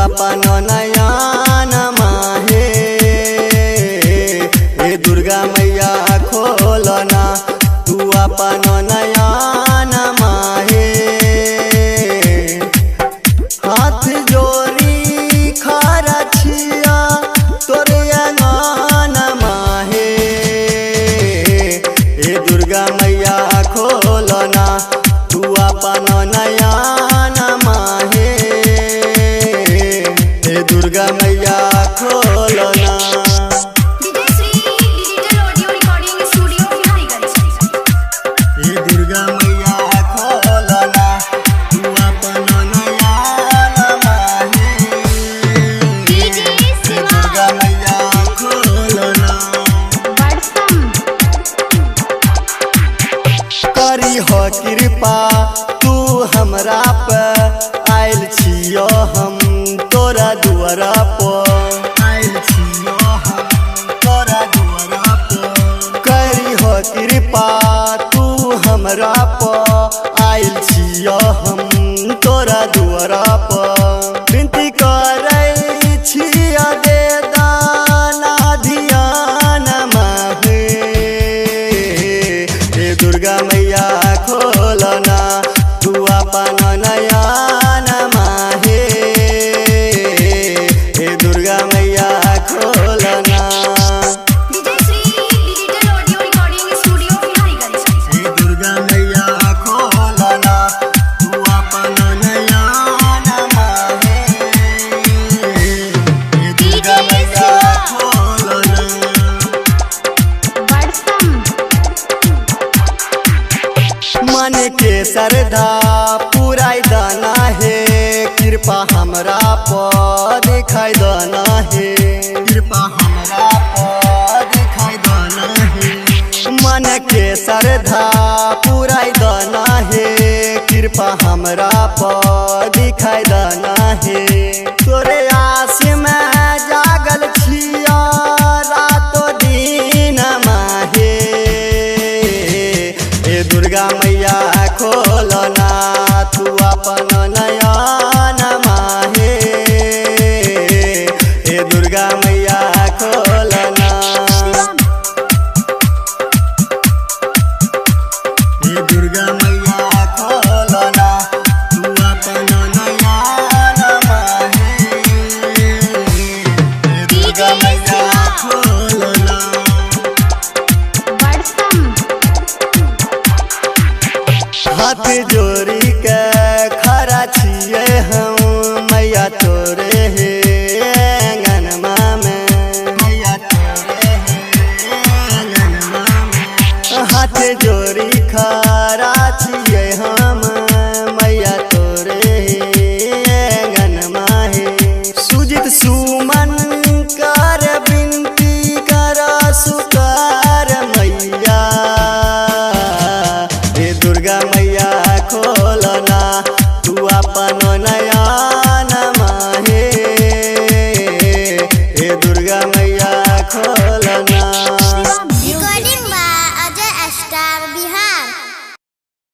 अपन नयन माहे हे दुर्गा मैया खोलना तू अपन नयन माहे हाथ जोड़ी खड़ा छिया तोरे अंगन माहे हे दुर्गा मैया खोलना तू अपन नयन माहे हे दुर्गा मैया खोलना। हे दुर्गा मैया खोलना तू अपन नयन माहे हे दुर्गा मैया खोलना। करी हो कृपा तू हमरा पे आयल छियो हम तोरा दुआरा पर आयल छियो हम तोरा दुआरा पर करी हो कृपा तू हमरा पर आयल छियो हम तोरा दुआरा पर विनती करै छिया दे दाना ध्यान माहे हे दुर्गा मैया खोलना तू अपन नयन माहे हे दुर्गा मैया खोलना। हे दुर्गा मैया खोलना तू अपन नयन माहे हे दुर्गा मैया खोलना। मन के श्रद्धा पुराई दाना है कृपा हमरा पर दिखाई दाना है कृपा हमरा पर दिखाई दाना है मन के श्रद्धा पुराई दाना है कृपा हमरा पर दिखाई दाना है तोरे आस में जागल छिया रातो दिन माहे हे दुर्गा मैया खोलना तू अपन नयन माहे हे दुर्गा मैया खोलना। हे दुर्गा मैया खोलना तू अपन नयन माहे हे दुर्गा मैया खोलना। हाथ जोड़ी के खड़ा छिए हम मैया तोरे हे अंगनमा में मैया तोरे हे अंगनमा में हाथ जोड़ी खड़ा छिए हम मैया तोरे हे अंगनमा हे सुजित सुमन कर विनती कर सुकार मैया हे दुर्गा मैया खोलना तू अपन नयन माहे हे दुर्गा